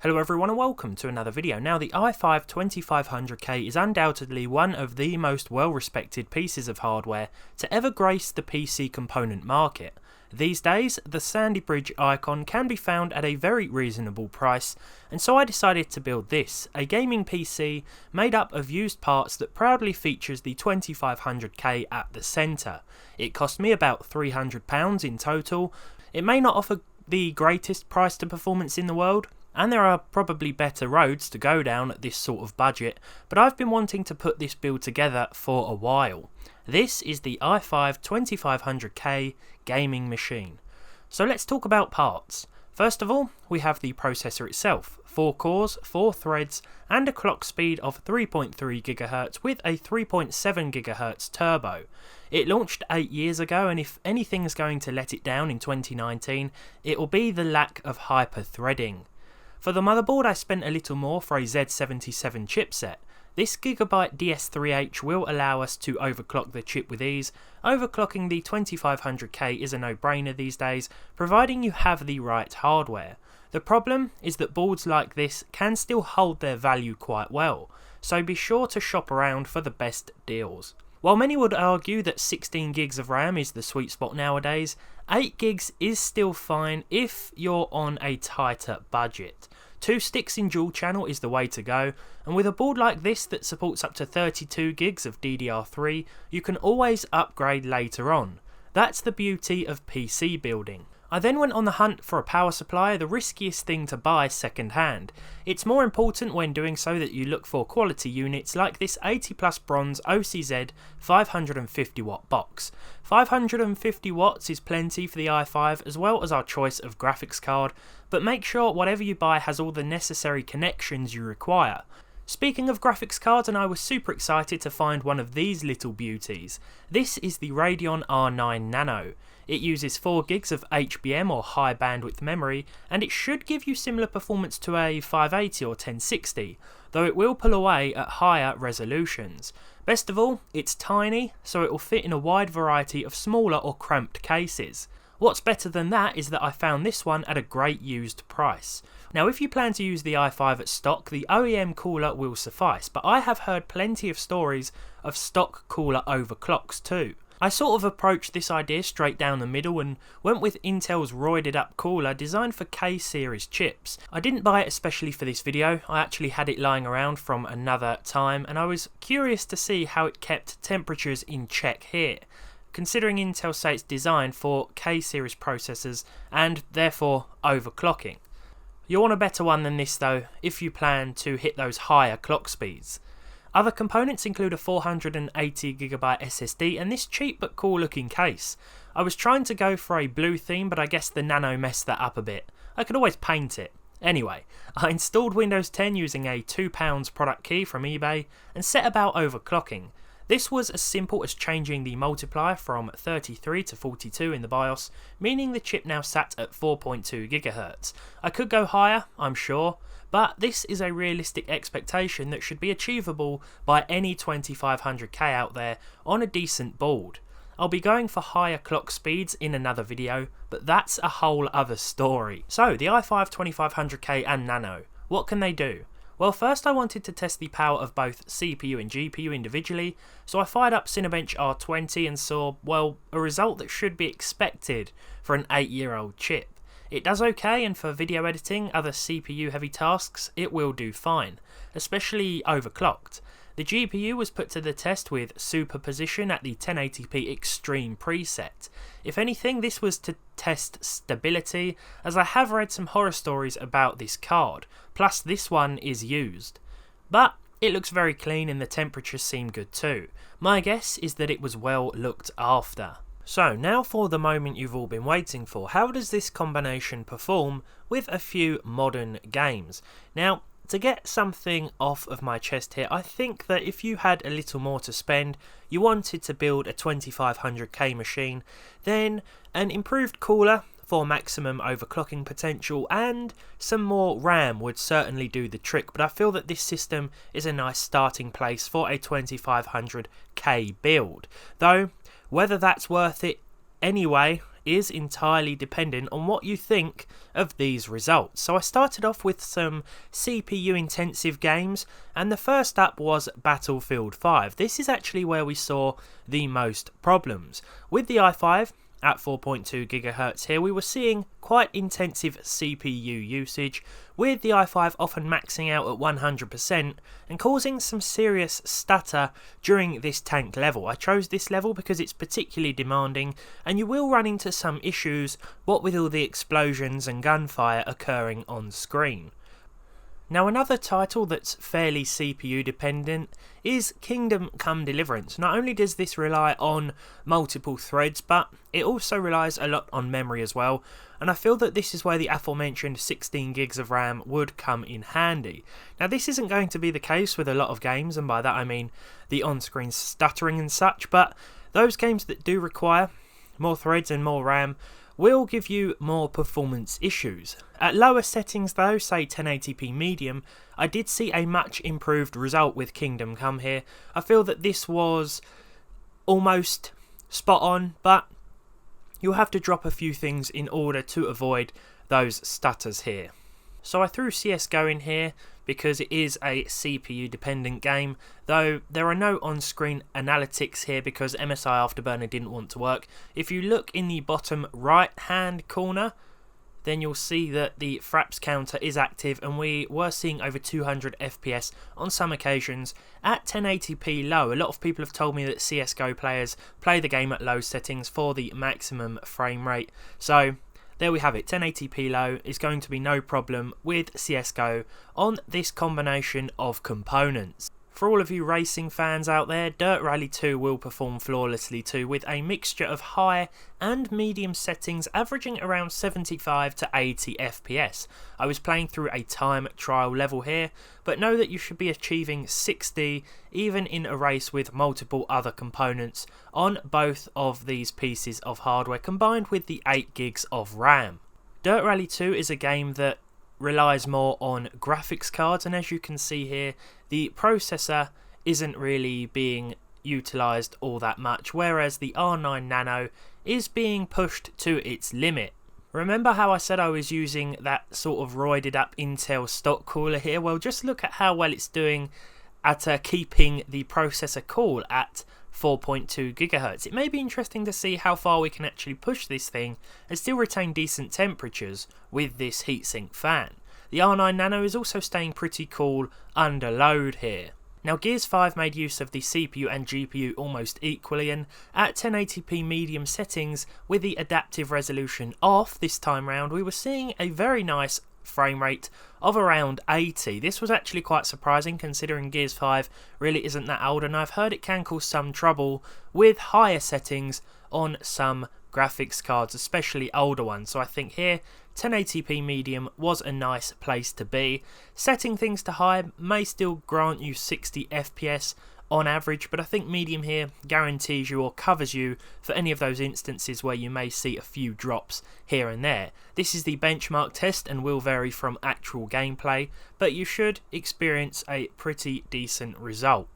Hello everyone and welcome to another video. Now the i5 2500K is undoubtedly one of the most well respected pieces of hardware to ever grace the PC component market. These days the Sandy Bridge icon can be found at a very reasonable price, and so I decided to build this, a gaming PC made up of used parts that proudly features the 2500K at the centre. It cost me about £300 in total. It may not offer the greatest price to performance in the world, and there are probably better roads to go down at this sort of budget, but I've been wanting to put this build together for a while. This is the i5 2500K gaming machine. So let's talk about parts. First of all, we have the processor itself, 4 cores, 4 threads, and a clock speed of 3.3 GHz with a 3.7 GHz turbo. It launched 8 years ago, and if anything's going to let it down in 2019, it will be the lack of hyper-threading. For the motherboard, I spent a little more for a Z77 chipset. This Gigabyte DS3H will allow us to overclock the chip with ease. Overclocking the 2500K is a no-brainer these days, providing you have the right hardware. The problem is that boards like this can still hold their value quite well, so be sure to shop around for the best deals. While many would argue that 16 gigs of RAM is the sweet spot nowadays, 8 gigs is still fine if you're on a tighter budget. 2 sticks in dual channel is the way to go, and with a board like this that supports up to 32 gigs of DDR3, you can always upgrade later on. That's the beauty of PC building. I then went on the hunt for a power supply, the riskiest thing to buy second hand. It's more important when doing so that you look for quality units like this 80 Plus Bronze OCZ 550 watt box. 550 watts is plenty for the i5 as well as our choice of graphics card, but make sure whatever you buy has all the necessary connections you require. Speaking of graphics cards, and I was super excited to find one of these little beauties. This is the Radeon R9 Nano. It uses 4 gigs of HBM or high bandwidth memory, and it should give you similar performance to a 580 or 1060, though it will pull away at higher resolutions. Best of all, it's tiny, so it will fit in a wide variety of smaller or cramped cases. What's better than that is that I found this one at a great used price. Now if you plan to use the i5 at stock, the OEM cooler will suffice, but I have heard plenty of stories of stock cooler overclocks too. I sort of approached this idea straight down the middle and went with Intel's roided up cooler designed for K-series chips. I didn't buy it especially for this video, I actually had it lying around from another time, and I was curious to see how it kept temperatures in check here, considering Intel say it's designed for K-series processors and therefore overclocking. You'll want a better one than this though if you plan to hit those higher clock speeds. Other components include a 480GB SSD and this cheap but cool looking case. I was trying to go for a blue theme, but I guess the Nano messed that up a bit. I could always paint it. Anyway, I installed Windows 10 using a £2 product key from eBay and set about overclocking. This was as simple as changing the multiplier from 33 to 42 in the BIOS, meaning the chip now sat at 4.2 GHz. I could go higher, I'm sure, but this is a realistic expectation that should be achievable by any 2500K out there on a decent board. I'll be going for higher clock speeds in another video, but that's a whole other story. So, the i5 2500K and Nano, what can they do? Well, first I wanted to test the power of both CPU and GPU individually, so I fired up Cinebench R20 and saw, well, a result that should be expected for an 8-year-old chip. It does okay, and for video editing, other CPU heavy tasks, it will do fine, especially overclocked. The GPU was put to the test with superposition at the 1080p Extreme preset. If anything, this was to test stability, as I have read some horror stories about this card, plus this one is used. But it looks very clean and the temperatures seem good too. My guess is that it was well looked after. So now for the moment you've all been waiting for. How does this combination perform with a few modern games? Now, to get something off of my chest here, I think that if you had a little more to spend, you wanted to build a 2500K machine, then an improved cooler for maximum overclocking potential and some more RAM would certainly do the trick, but I feel that this system is a nice starting place for a 2500K build. Though, whether that's worth it anyway is entirely dependent on what you think of these results. So I started off with some CPU intensive games, and the first up was Battlefield 5. This is actually where we saw the most problems. With the i5 at 4.2 GHz here, we were seeing quite intensive CPU usage, with the i5 often maxing out at 100% and causing some serious stutter during this tank level. I chose this level because it's particularly demanding, and you will run into some issues, what with all the explosions and gunfire occurring on screen. Now, another title that's fairly CPU dependent is Kingdom Come Deliverance. Not only does this rely on multiple threads, but it also relies a lot on memory as well, and I feel that this is where the aforementioned 16 gigs of RAM would come in handy. Now, this isn't going to be the case with a lot of games, and by that I mean the on-screen stuttering and such, but those games that do require more threads and more RAM will give you more performance issues. At lower settings though, say 1080p medium, I did see a much improved result with Kingdom Come here. I feel that this was almost spot on, but you'll have to drop a few things in order to avoid those stutters here. So I threw CSGO in here because it is a CPU dependent game, though there are no on-screen analytics here because MSI Afterburner didn't want to work. If you look in the bottom right hand corner, then you'll see that the fraps counter is active, and we were seeing over 200 FPS on some occasions at 1080p low. A lot of people have told me that CSGO players play the game at low settings for the maximum frame rate, so there we have it. 1080p low is going to be no problem with CSGO on this combination of components. For all of you racing fans out there, Dirt Rally 2 will perform flawlessly too, with a mixture of high and medium settings averaging around 75 to 80 FPS. I was playing through a time trial level here, but know that you should be achieving 60 even in a race with multiple other components on both of these pieces of hardware, combined with the 8 gigs of RAM. Dirt Rally 2 is a game that relies more on graphics cards, and as you can see here, the processor isn't really being utilised all that much, whereas the R9 Nano is being pushed to its limit. Remember how I said I was using that sort of roided up Intel stock cooler here? Well, just look at how well it's doing at keeping the processor cool at 4.2 GHz. It may be interesting to see how far we can actually push this thing and still retain decent temperatures with this heatsink fan. The R9 Nano is also staying pretty cool under load here. Now, Gears 5 made use of the CPU and GPU almost equally, and at 1080p medium settings with the adaptive resolution off this time round, we were seeing a very nice frame rate of around 80. This was actually quite surprising considering Gears 5 really isn't that old, and I've heard it can cause some trouble with higher settings on some graphics cards, especially older ones. So I think here 1080p medium was a nice place to be. Setting things to high may still grant you 60 FPS on average, but I think medium here guarantees you or covers you for any of those instances where you may see a few drops here and there. This is the benchmark test and will vary from actual gameplay, but you should experience a pretty decent result.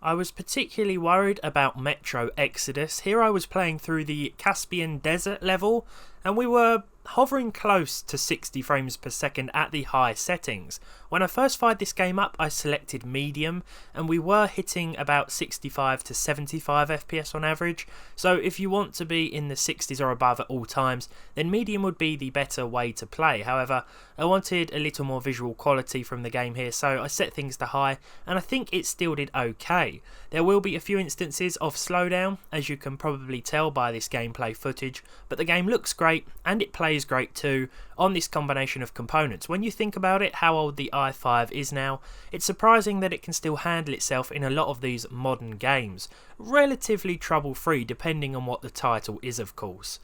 I was particularly worried about Metro Exodus. Here I was playing through the Caspian Desert level, and we were hovering close to 60 frames per second at the high settings. When I first fired this game up, I selected medium, and we were hitting about 65 to 75 FPS on average. So if you want to be in the 60s or above at all times, then medium would be the better way to play. However, I wanted a little more visual quality from the game here, so I set things to high, and I think it still did okay. There will be a few instances of slowdown, as you can probably tell by this gameplay footage, but the game looks great and it plays great too on this combination of components. When you think about it, how old the i5 is now, it's surprising that it can still handle itself in a lot of these modern games. Relatively trouble-free, depending on what the title is, of course.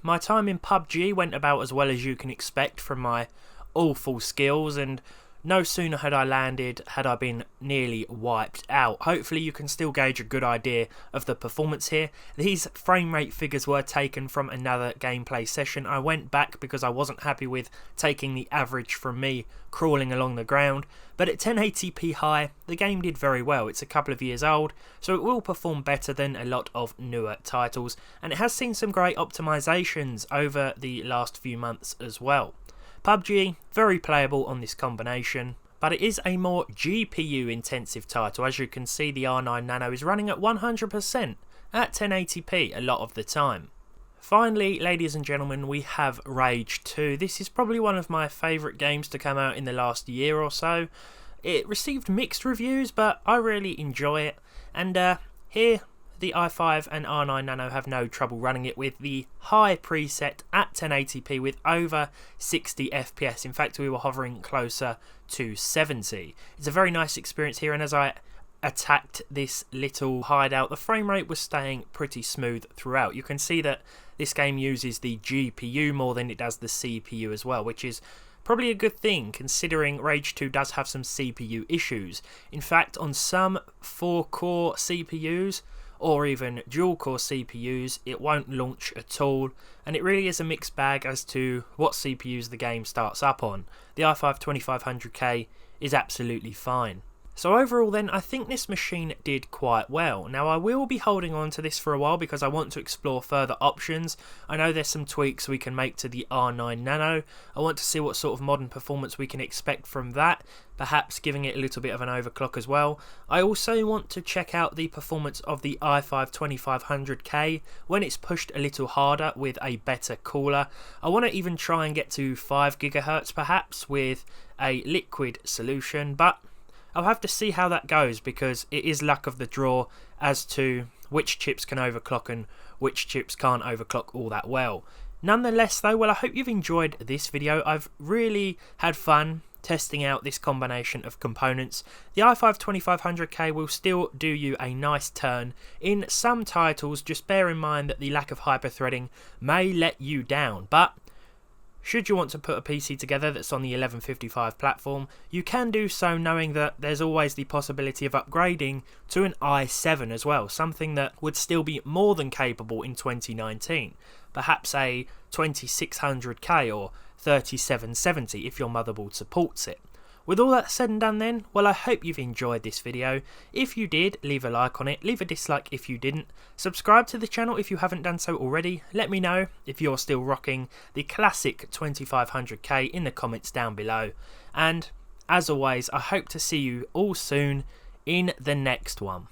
My time in PUBG went about as well as you can expect from my awful skills, and no sooner had I landed had I been nearly wiped out. Hopefully you can still gauge a good idea of the performance here. These frame rate figures were taken from another gameplay session. I went back because I wasn't happy with taking the average from me crawling along the ground, but at 1080p high the game did very well. It's a couple of years old, so it will perform better than a lot of newer titles, and it has seen some great optimizations over the last few months as well. PUBG, very playable on this combination, but it is a more GPU intensive title. As you can see, the R9 Nano is running at 100% at 1080p a lot of the time. Finally, ladies and gentlemen, we have Rage 2. This is probably one of my favourite games to come out in the last year or so. It received mixed reviews, but I really enjoy it, and here the i5 and R9 Nano have no trouble running it with the high preset at 1080p with over 60 FPS. In fact, we were hovering closer to 70. It's a very nice experience here, and as I attacked this little hideout, the frame rate was staying pretty smooth throughout. You can see that this game uses the GPU more than it does the CPU as well, which is probably a good thing considering Rage 2 does have some CPU issues. In fact, on some 4-core CPUs or even dual-core CPUs, it won't launch at all, and it really is a mixed bag as to what CPUs the game starts up on. The i5 2500K is absolutely fine. So overall then, I think this machine did quite well. Now I will be holding on to this for a while because I want to explore further options. I know there's some tweaks we can make to the R9 Nano. I want to see what sort of modern performance we can expect from that, perhaps giving it a little bit of an overclock as well. I also want to check out the performance of the i5 2500K when it's pushed a little harder with a better cooler. I want to even try and get to 5 GHz perhaps with a liquid solution, but I'll have to see how that goes because it is luck of the draw as to which chips can overclock and which chips can't overclock all that well. Nonetheless though, well, I hope you've enjoyed this video. I've really had fun testing out this combination of components. The i5 2500K will still do you a nice turn in some titles. Just bear in mind that the lack of hyperthreading may let you down, but should you want to put a PC together that's on the 1155 platform, you can do so knowing that there's always the possibility of upgrading to an i7 as well, something that would still be more than capable in 2019. Perhaps a 2600K or 3770 if your motherboard supports it. With all that said and done then, well, I hope you've enjoyed this video. If you did, leave a like on it, leave a dislike if you didn't. Subscribe to the channel if you haven't done so already. Let me know if you're still rocking the classic 2500K in the comments down below. And as always, I hope to see you all soon in the next one.